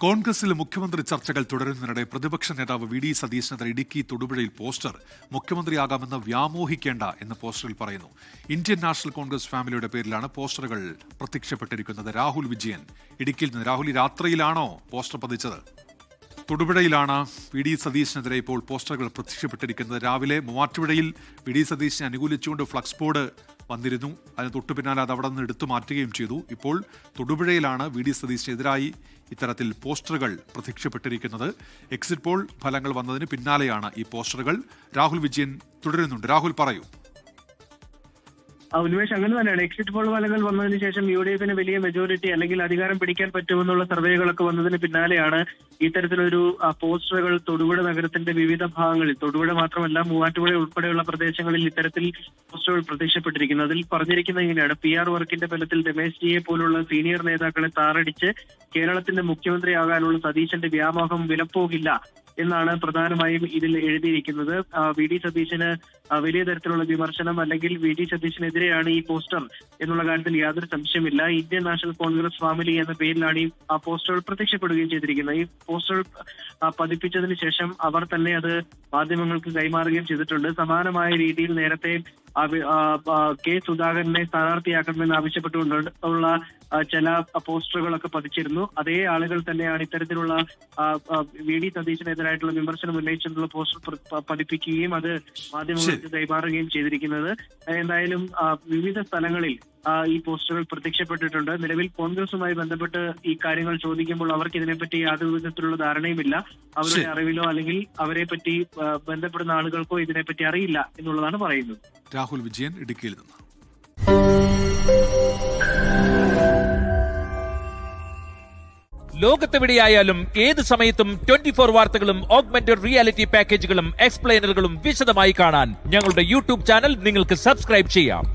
കോൺഗ്രസിൽ മുഖ്യമന്ത്രി ചർച്ചകൾ തുടരുന്നതിനിടെ പ്രതിപക്ഷ നേതാവ് വി ഡി സതീശനെതിരെ ഇടുക്കി തൊടുപുഴയിൽ പോസ്റ്റർ മുഖ്യമന്ത്രിയാകാമെന്ന് വ്യാമോഹിക്കേണ്ട എന്ന് പോസ്റ്ററിൽ പറയുന്നു. ഇന്ത്യൻ നാഷണൽ കോൺഗ്രസ് ഫാമിലിയുടെ പേരിലാണ് പോസ്റ്ററുകൾ പ്രത്യക്ഷപ്പെട്ടിരിക്കുന്നത്. രാഹുൽ വിജയൻ ഇടുക്കിയിൽ നിന്ന്. രാഹുൽ, രാത്രിയിലാണോ പോസ്റ്റർ പതിച്ചത്? തൊടുപുഴയിലാണ് വി ഡി സതീശനെതിരെ ഇപ്പോൾ പോസ്റ്ററുകൾ പ്രത്യക്ഷപ്പെട്ടിരിക്കുന്നത്. രാവിലെ മൂവാറ്റുപുഴയിൽ വി ഡി സതീശനെ അനുകൂലിച്ചുകൊണ്ട് ഫ്ലക്സ് ബോർഡ് വന്നിരുന്നു. അതിന് തൊട്ടു പിന്നാലെ അത് അവിടെ നിന്ന് എടുത്തു മാറ്റുകയും ചെയ്തു. ഇപ്പോൾ തൊടുപുഴയിലാണ് വി ഡി സതീശനെതിരായി ഇത്തരത്തിൽ പോസ്റ്ററുകൾ പ്രത്യക്ഷപ്പെട്ടിരിക്കുന്നത്. എക്സിറ്റ് പോൾ ഫലങ്ങൾ വന്നതിന് പിന്നാലെയാണ് ഈ പോസ്റ്ററുകൾ. രാഹുൽ വിജയൻ തുടരുന്നുണ്ട്. രാഹുൽ, പറയൂ. ഉന്മേഷ്, അങ്ങനെ തന്നെയാണ്. എക്സിറ്റ് പോൾ ഫലങ്ങൾ വന്നതിന് ശേഷം UDF-ന് വലിയ മെജോറിറ്റി അല്ലെങ്കിൽ അധികാരം പിടിക്കാൻ പറ്റുമെന്നുള്ള സർവേകളൊക്കെ വന്നതിന് പിന്നാലെയാണ് ഇത്തരത്തിലൊരു പോസ്റ്ററുകൾ തൊടുപുഴ നഗരത്തിന്റെ വിവിധ ഭാഗങ്ങളിൽ, തൊടുപുഴ മാത്രമല്ല മൂവാറ്റുപുഴ ഉൾപ്പെടെയുള്ള പ്രദേശങ്ങളിൽ ഇത്തരത്തിൽ പോസ്റ്ററുകൾ പ്രത്യക്ഷപ്പെട്ടിരിക്കുന്നത്. അതിൽ പറഞ്ഞിരിക്കുന്നത് ഇങ്ങനെയാണ്: PR വർക്കിന്റെ ബലത്തിൽ രമേശ് ജിയെ പോലുള്ള സീനിയർ നേതാക്കളെ താറടിച്ച് കേരളത്തിന്റെ മുഖ്യമന്ത്രിയാകാനുള്ള സതീശന്റെ വ്യാമോഹം വിലപ്പോകില്ല എന്നാണ് പ്രധാനമായും ഇതിൽ എഴുതിയിരിക്കുന്നത്. വി ഡി സതീശന് വലിയ തരത്തിലുള്ള വിമർശനം അല്ലെങ്കിൽ വി ഡി സതീശനെതിരെയാണ് ഈ പോസ്റ്റർ എന്നുള്ള കാര്യത്തിൽ യാതൊരു സംശയമില്ല. ഇന്ത്യൻ നാഷണൽ കോൺഗ്രസ് ഫാമിലി എന്ന പേരിലാണ് ഈ പോസ്റ്ററുകൾ പ്രത്യക്ഷപ്പെടുകയും ചെയ്തിരിക്കുന്നത്. ഈ പോസ്റ്റർ പതിപ്പിച്ചതിന് ശേഷം അവർ തന്നെ അത് മാധ്യമങ്ങൾക്ക് കൈമാറുകയും ചെയ്തിട്ടുണ്ട്. സമാനമായ രീതിയിൽ നേരത്തെ കെ സുധാകരനെ സ്ഥാനാർത്ഥിയാക്കണമെന്ന് ആവശ്യപ്പെട്ടുകൊണ്ടുള്ള ചില പോസ്റ്ററുകളൊക്കെ പതിച്ചിരുന്നു. അതേ ആളുകൾ തന്നെയാണ് ഇത്തരത്തിലുള്ള വി ഡി സതീശനെതിരായിട്ടുള്ള വിമർശനം ഉന്നയിച്ചുകൊണ്ടുള്ള പോസ്റ്റർ പതിപ്പിക്കുകയും അത് മാധ്യമങ്ങൾക്ക് കൈമാറുകയും ചെയ്തിരിക്കുന്നത്. എന്തായാലും വിവിധ സ്ഥലങ്ങളിൽ ഈ പോസ്റ്ററുകൾ പ്രത്യക്ഷപ്പെട്ടിട്ടുണ്ട്. നിലവിൽ കോൺഗ്രസുമായി ബന്ധപ്പെട്ട് ഈ കാര്യങ്ങൾ ചോദിക്കുമ്പോൾ അവർക്ക് ഇതിനെപ്പറ്റി യാതൊരു വിധത്തിലുള്ള ധാരണയുമില്ല. അവരുടെ അറിവിലോ അല്ലെങ്കിൽ അവരെ പറ്റി ബന്ധപ്പെടുന്ന ആളുകൾക്കോ ഇതിനെപ്പറ്റി അറിയില്ല എന്നുള്ളതാണ് പറയുന്നത്. രാഹുൽ വിജയൻ ഇടുക്കിയിൽ നിന്ന്. ലോകത്തെവിടെയായാലും ഏത് സമയത്തും 24 വാർത്തകളും ഓഗ്മെന്റഡ് റിയാലിറ്റി പാക്കേജുകളും എക്സ്പ്ലെയിനറുകളും വിശദമായി കാണാൻ ഞങ്ങളുടെ YouTube ചാനൽ നിങ്ങൾക്ക് സബ്സ്ക്രൈബ് ചെയ്യാം.